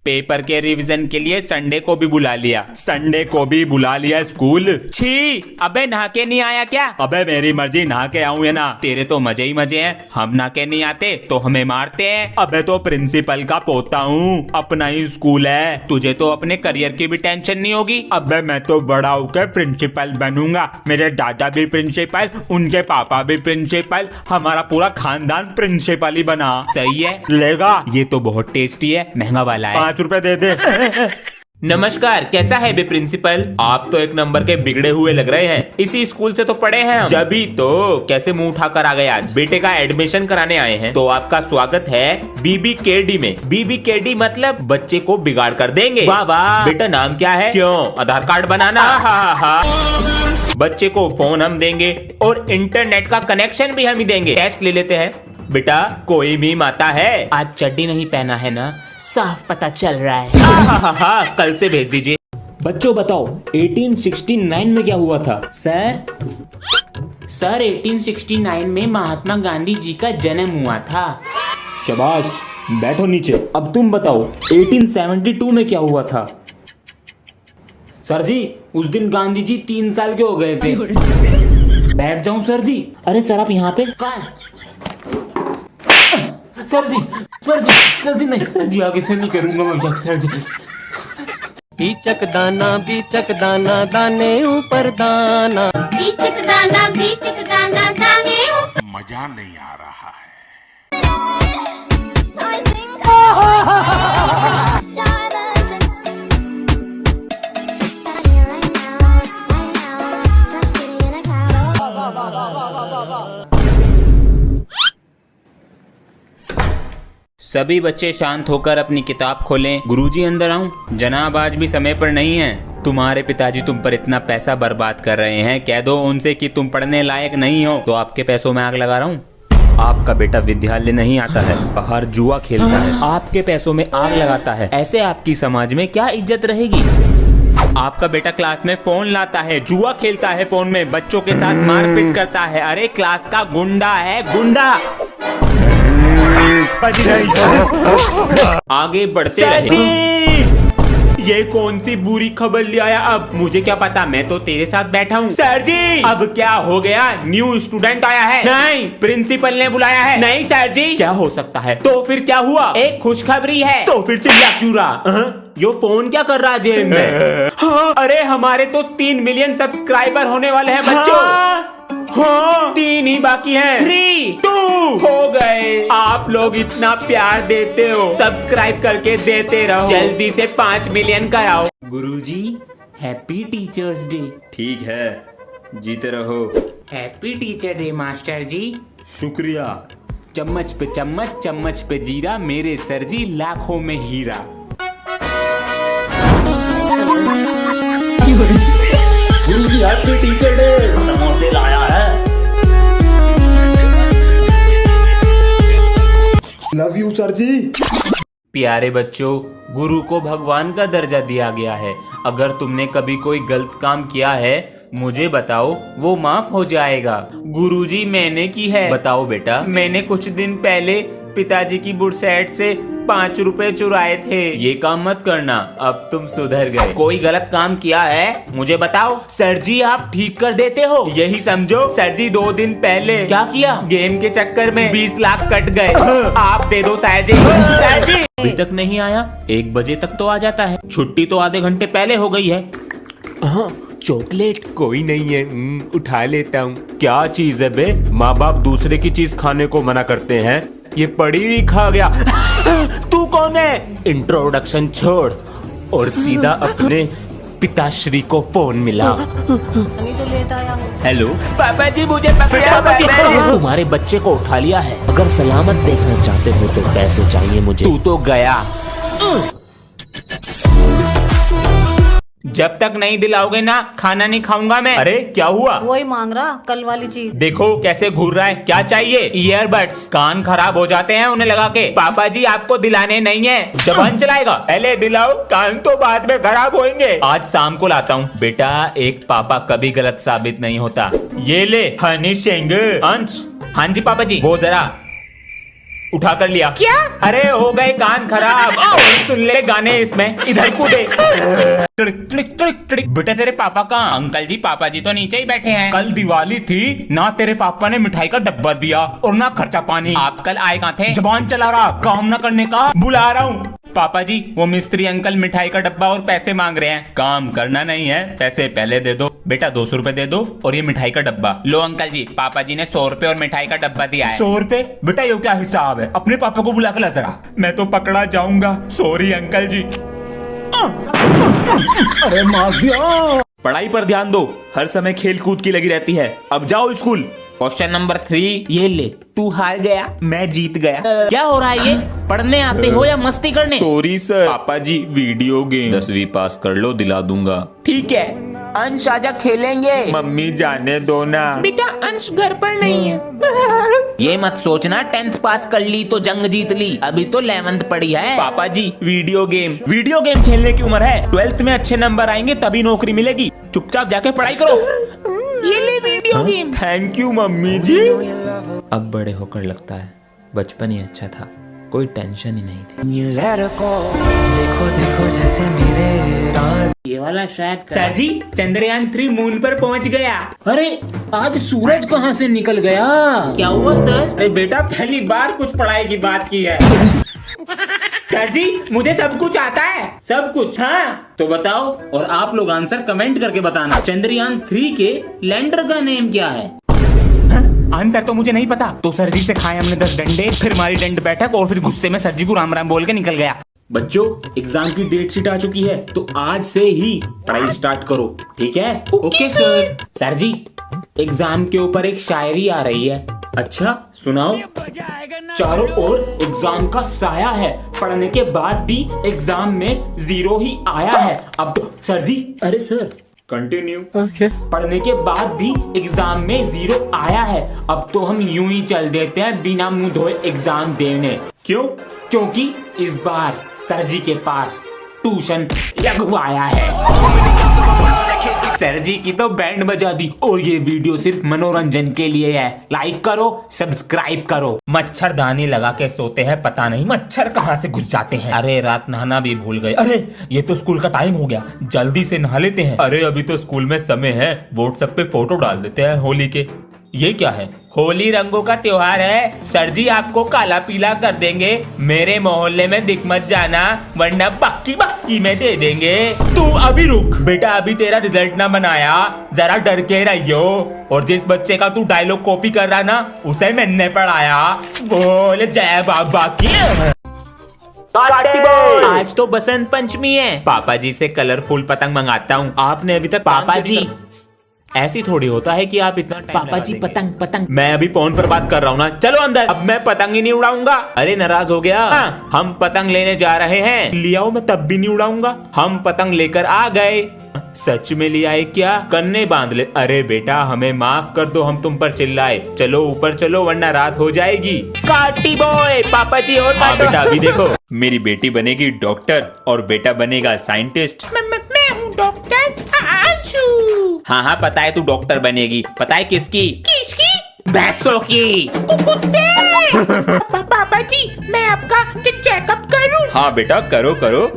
Paper के revision के लिए संडे को भी बुला लिया। संडे को भी बुला लिया स्कूल। छी, अबे नहा के नहीं आया क्या? अबे मेरी मर्जी, नहा के आऊं या ना, तेरे तो मजे ही मजे हैं। हम नहा के नहीं आते तो हमें मारते हैं। अबे तो प्रिंसिपल का पोता हूँ, अपना ही स्कूल है, तुझे तो अपने करियर की भी टेंशन नहीं होगी। अबे मैं तो बड़ा होकर प्रिंसिपल बनूंगा, मेरे दादा भी प्रिंसिपल, उनके पापा भी प्रिंसिपल, हमारा पूरा खानदान प्रिंसिपल ही बना। सही है, लेगा? ये तो बहुत टेस्टी है, महंगा वाला है, 5 रुपए दे दे। नमस्कार, कैसा है बे प्रिंसिपल? आप तो एक नंबर के बिगड़े हुए लग रहे हैं। इसी स्कूल से तो पढ़े हैं हम। जभी तो कैसे मुंह उठाकर आ गए आज? बेटे का एडमिशन कराने आए हैं, तो आपका स्वागत है BBKD में। BBKD मतलब बच्चे को बिगाड़ कर देंगे। वाह वाह। बेटा नाम क्या है? क्यों, आधार कार्ड बनाना? बच्चे को फोन हम देंगे और इंटरनेट का कनेक्शन भी हम ही देंगे। टेस्ट ले लेते हैं। बेटा कोई भी माता है? आज चड्डी नहीं पहना है ना, साफ पता चल रहा है। कल से भेज दीजिए। बच्चों बताओ 1869 में क्या हुआ था? सर 1869 में महात्मा गांधी जी का जन्म हुआ था। शाबाश, बैठो नीचे। अब तुम बताओ 1872 में क्या हुआ था? सर जी उस दिन गांधी जी 3 साल के हो गए थे। बैठ जाऊं सर जी? अरे सर आप यहाँ पे? सर जी नहीं, सर जी आगे से नहीं करूंगा मैं। सर जी बीचक दाना दाने ऊपर दाना, बीचक दाना दाने ऊपर। मजा नहीं आ रहा है। सभी बच्चे शांत होकर अपनी किताब खोलें। गुरुजी अंदर आऊं? जनाब आज भी समय पर नहीं है। तुम्हारे पिताजी तुम पर इतना पैसा बर्बाद कर रहे हैं, कह दो उनसे कि तुम पढ़ने लायक नहीं हो। तो आपके पैसों में आग लगा रहा हूँ। आपका बेटा विद्यालय नहीं आता है, बाहर जुआ खेलता है, आपके पैसों में आग लगाता है। ऐसे आपकी समाज में क्या इज्जत रहेगी? आपका बेटा क्लास में फोन लाता है, जुआ खेलता है फोन में, बच्चों के साथ मारपीट करता है। अरे क्लास का गुंडा है, गुंडा। आगे बढ़ते रहे। ये कौन सी बुरी खबर ले आया? अब मुझे क्या पता, मैं तो तेरे साथ बैठा हूँ। सर जी अब क्या हो गया? न्यू स्टूडेंट आया है? नहीं, प्रिंसिपल ने बुलाया है। नहीं सर जी। क्या हो सकता है? तो फिर क्या हुआ? एक खुशखबरी है। तो फिर चिल्ला क्यों रहा? यो फोन क्या कर रहा है जेब में? हाँ, अरे हमारे तो 3 मिलियन सब्सक्राइबर होने वाले हैं बच्चों। हाँ 3 ही बाकी हैं। 3, 2 हो गए। आप लोग इतना प्यार देते हो, सब्सक्राइब करके देते रहो। जल्दी से 5 मिलियन कराओ। गुरुजी हैप्पी टीचर्स डे। ठीक है, जीते रहो। हैप्पी टीचर डे मास्टर जी। शुक्रिया। चम्मच पे चम्मच, चम्मच पे जीरा, मेरे सर जी लाखों में हीरा। गुरुजी हैप्पी टीचर डे, समोसे लाया है। लव यू सर जी। प्यारे बच्चों, गुरु को भगवान का दर्जा दिया गया है। अगर तुमने कभी कोई गलत काम किया है मुझे बताओ, वो माफ हो जाएगा। गुरुजी मैंने की है। बताओ बेटा। मैंने कुछ दिन पहले पिताजी की बुरसैट से 5 रुपए चुराए थे। ये काम मत करना, अब तुम सुधर गए। कोई गलत काम किया है मुझे बताओ। सर जी आप ठीक कर देते हो, यही समझो। सर जी 2 दिन पहले क्या किया? गेम के चक्कर में 20 लाख कट गए। आप दे दो सर जी। सर जी अभी तक नहीं आया? 1 बजे तक तो आ जाता है। छुट्टी तो आधे घंटे पहले हो गई है। चॉकलेट कोई नहीं है, उठा लेता हूँ। क्या चीज है बे? माँ बाप दूसरे की चीज खाने को मना करते हैं, ये पड़ी हुई खा गया। तू कौन है? इंट्रोडक्शन छोड़ और सीधा अपने पिताश्री को फोन मिला। हेलो पापा जी, मुझे पापा जी तुम्हारे बच्चे को उठा लिया है। अगर सलामत देखना चाहते हो तो पैसे चाहिए मुझे। तू तो गया। जब तक नहीं दिलाओगे ना खाना नहीं खाऊंगा मैं। अरे क्या हुआ? वही मांग रहा कल वाली चीज। देखो कैसे घूर रहा है। क्या चाहिए? ईयरबड्स। कान खराब हो जाते हैं उन्हें लगा के। पापा जी आपको दिलाने नहीं है। जबान चलाएगा? पहले दिलाओ, कान तो बाद में खराब होंगे। आज शाम को लाता हूँ। बेटा एक पापा कभी गलत साबित नहीं होता। ये ले हनी सिंह। अंश। हाँ जी पापा जी। वो जरा उठा कर लिया। क्या? अरे हो गए कान खराब। आओ, सुन ले गाने इसमें, इधर कूदे। टिड़िक, टिड़िक, टिड़िक, टिड़िक। बेटा तेरे पापा कहाँ? अंकल जी पापा जी तो नीचे ही बैठे हैं। कल दिवाली थी ना, तेरे पापा ने मिठाई का डब्बा दिया और ना खर्चा पानी। आप कल आए कहाँ थे? जबान चला रहा, काम ना करने का। बुला रहा हूँ। पापा जी वो मिस्त्री अंकल मिठाई का डब्बा और पैसे मांग रहे हैं। काम करना नहीं है, पैसे पहले दे दो। बेटा 200 रुपए दे दो और ये मिठाई का डब्बा लो। अंकल जी पापा जी ने 100 रुपए और मिठाई का डब्बा दिया है। 100 रुपए? बेटा ये क्या हिसाब है? अपने पापा को बुला कर ला जरा। मैं तो पकड़ा जाऊंगा, सॉरी अंकल जी। अरे मार दिया। पढ़ाई पर ध्यान दो, हर समय खेल कूद की लगी रहती है। अब जाओ स्कूल। क्वेश्चन नंबर 3 ये ले। तू हार गया, मैं जीत गया। क्या हो रहा है ये? पढ़ने आते हो या मस्ती करने? Sorry sir. पापा जी वीडियो गेम 10वीं पास कर लो, दिला दूंगा। ठीक है अंश आजा खेलेंगे। मम्मी जाने दो ना। बेटा अंश घर पर नहीं है। ये मत सोचना 10th पास कर ली तो जंग जीत ली, अभी तो 11th पढ़ी है। पापा जी वीडियो गेम खेलने की उम्र है। 12th में अच्छे नंबर आएंगे तभी नौकरी मिलेगी। चुपचाप जाके पढ़ाई करो। ये ले video game. Thank you mummy ji. अब बड़े होकर लगता है बचपन ही अच्छा था, कोई टेंशन ही नहीं थी। ये वाला शायद सर जी चंद्रयान 3 मून पर पहुंच गया। अरे आज सूरज कहाँ से निकल गया? क्या हुआ सर? अरे बेटा पहली बार कुछ पढ़ाई की बात की है। सर जी मुझे सब कुछ आता है, सब कुछ। हाँ तो बताओ और आप लोग आंसर कमेंट करके बताना। चंद्रयान 3 के लैंडर का नेम क्या है? आंसर तो मुझे नहीं पता। तो सर जी से खाए हमने 10 डंडे, फिर हमारी दंड बैठक और फिर गुस्से में सर जी को राम राम बोल के निकल गया। बच्चों एग्जाम की डेट शीट आ चुकी है तो आज से ही पढ़ाई स्टार्ट करो, ठीक है? Okay sir. सर जी एग्जाम के ऊपर एक शायरी आ रही है। अच्छा सुनाओ। चारों ओर एग्जाम का साया है, पढ़ने के बाद भी एग्जाम में 0 ही आया है। अब तो सर जी, अरे सर कंटिन्यू। पढ़ने के बाद भी एग्जाम में 0 आया है, अब तो हम यूं ही चल देते हैं बिना मुंह धोए एग्जाम देने। क्यों? क्योंकि इस बार सर जी के पास ट्यूशन लगवाया है। सर जी की तो बैंड बजा दी और ये वीडियो सिर्फ मनोरंजन के लिए है। लाइक करो, सब्सक्राइब करो। मच्छरदानी लगा के सोते हैं, पता नहीं मच्छर कहाँ से घुस जाते हैं। अरे रात नहाना भी भूल गए। अरे ये तो स्कूल का टाइम हो गया, जल्दी से नहा लेते हैं। अरे अभी तो स्कूल में समय है, व्हाट्सएप पे फोटो डाल देते हैं होली के। ये क्या है? होली रंगों का त्योहार है। सर जी आपको काला पीला कर देंगे। मेरे मोहल्ले में दिख मत जाना वरना बक्की बक्की में दे देंगे। तू अभी रुक बेटा, अभी तेरा रिजल्ट ना बनाया, जरा डर के रहियो। और जिस बच्चे का तू डायलॉग कॉपी कर रहा ना उसे मैंने पढ़ाया। बोल जय बाबा की। आज तो बसंत पंचमी है, पापा जी से कलरफुल पतंग मंगाता हूँ। आपने अभी तक पापा जी ऐसी थोड़ी होता है कि आप इतना पापा जी पतंग पतंग। मैं अभी फोन पर बात कर रहा हूँ ना, चलो अंदर। अब मैं पतंग ही नहीं उड़ाऊंगा। अरे नाराज हो गया? हाँ, हम पतंग लेने जा रहे हैं। लियाओ, मैं तब भी नहीं उड़ाऊंगा। हम पतंग लेकर आ गए। सच में लिया है क्या? कन्ने बांध ले। अरे बेटा हमें माफ कर दो, हम तुम पर चिल्लाए। चलो ऊपर चलो वरना रात हो जाएगी। काटी बॉय पापा जी और बेटा अभी देखो, मेरी बेटी बनेगी डॉक्टर और बेटा बनेगा साइंटिस्ट। मैं हूँ डॉक्टर अंशु। हाँ हाँ पता है तू डॉक्टर बनेगी। पता है किसकी? किसकी? भैंसों की। कुत्ते। पापा जी मैं आपका चेकअप करूं? हाँ बेटा करो करो।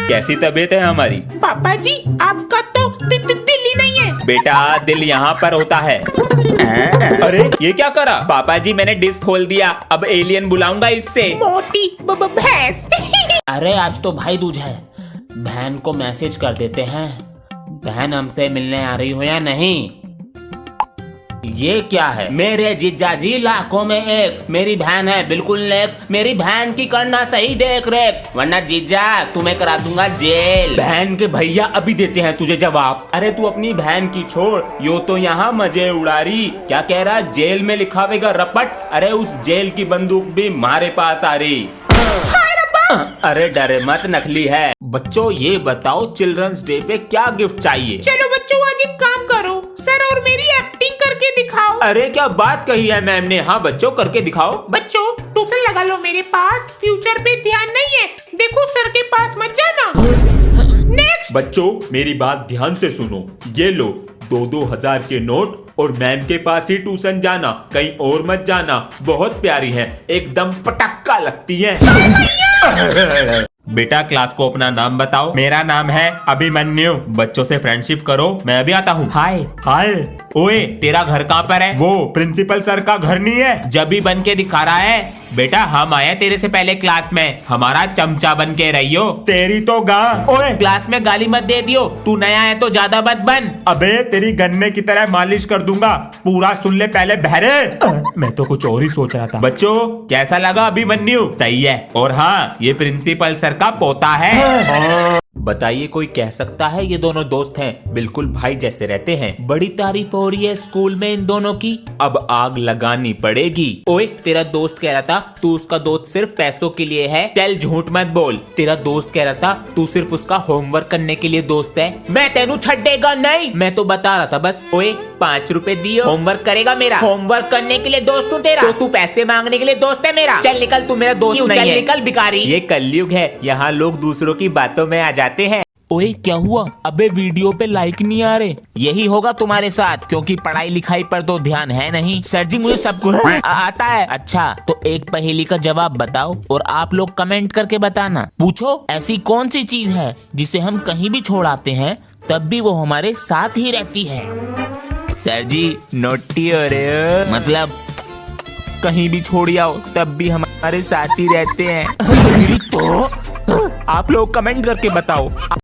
कैसी तबीयत है हमारी? पापा जी आपका तो दिल ही नहीं है। बेटा दिल यहाँ पर होता है। अरे ये क्या करा? पापा जी मैंने डिश खोल दिया, अब एलियन बुलाऊंगा इससे। मोटी भैंस। अरे आज तो भाई दूज है, बहन को मैसेज कर देते हैं। बहन हमसे मिलने आ रही हो या नहीं? ये क्या है? मेरे जीजा जी लाखों में एक, मेरी बहन है बिल्कुल नेक। मेरी बहन की करना सही देख रेख, वरना जीजा तुम्हें करा दूंगा जेल। बहन के भैया अभी देते हैं तुझे जवाब। अरे तू अपनी बहन की छोड़, यो तो यहाँ मजे उड़ा रही। क्या कह रहा? जेल में लिखावेगा रपट। अरे उस जेल की बंदूक भी हमारे पास आ रही। अरे डरे मत, नकली है। बच्चों ये बताओ चिल्ड्रंस डे पे क्या गिफ्ट चाहिए? चलो बच्चों आज एक काम करो, सर और मेरी एक्टिंग करके दिखाओ। अरे क्या बात कही है मैम ने। हाँ बच्चों करके दिखाओ। बच्चों ट्यूशन लगा लो मेरे पास, फ्यूचर पे ध्यान नहीं है। देखो सर के पास मत जाना। नेक्स्ट। बच्चों मेरी बात ध्यान से सुनो, ये लो 2-2 हजार के नोट और मैम के पास ही ट्यूशन जाना, कहीं और मत जाना। बहुत प्यारी है, एकदम पटक्का लगती है। बेटा क्लास को अपना नाम बताओ। मेरा नाम है अभिमन्यु। बच्चों से फ्रेंडशिप करो, मैं अभी आता हूँ। हाय हाय। ओए तेरा घर कहाँ पर है? वो प्रिंसिपल सर का घर नहीं है? जब भी बन के दिखा रहा है। बेटा हम आए तेरे से पहले क्लास में, हमारा चमचा बन के रहियो। तेरी तो गां। ओए क्लास में गाली मत दे दियो, तू नया है तो ज्यादा मत बन। अबे तेरी गन्ने की तरह मालिश कर दूंगा, पूरा सुन ले पहले बहरे। मैं तो कुछ और ही सोच रहा था। बच्चों कैसा लगा अभिमन्यु? सही है। और हाँ ये प्रिंसिपल सर का पोता है। बताइए कोई कह सकता है ये दोनों दोस्त हैं, बिल्कुल भाई जैसे रहते हैं। बड़ी तारीफ हो रही है स्कूल में इन दोनों की, अब आग लगानी पड़ेगी। ओए तेरा दोस्त कह रहा था तू उसका दोस्त सिर्फ पैसों के लिए है। चल झूठ मत बोल। तेरा दोस्त कह रहा था तू सिर्फ उसका होमवर्क करने के लिए दोस्त है। मैं तेनू छड्डेगा नहीं, मैं तो बता रहा था बस। ओए 5 रुपए दियो, होमवर्क करेगा मेरा। होमवर्क करने के लिए दोस्त हूँ तेरा, तो तू पैसे मांगने के लिए दोस्त है मेरा। चल निकल, तू मेरा दोस्त नहीं है। चल निकल भिखारी। ये कलयुग है, यहाँ लोग दूसरों की बातों में आ जाते हैं। ओए क्या हुआ? अबे वीडियो पे लाइक नहीं आ रहे। यही होगा तुम्हारे साथ, क्योंकि पढ़ाई लिखाई पर तो ध्यान है नहीं। सर जी मुझे सब कुछ आता है। अच्छा तो एक पहेली का जवाब बताओ और आप लोग कमेंट करके बताना। पूछो ऐसी कौन सी चीज है जिसे हम कहीं भी छोड़ आते हैं तब भी वो हमारे साथ ही रहती है। सर जी नोटी हो रहे हो, मतलब कहीं भी छोड़ आओ तब भी हमारे साथ ही रहते हैं। तो आप लोग कमेंट करके बताओ।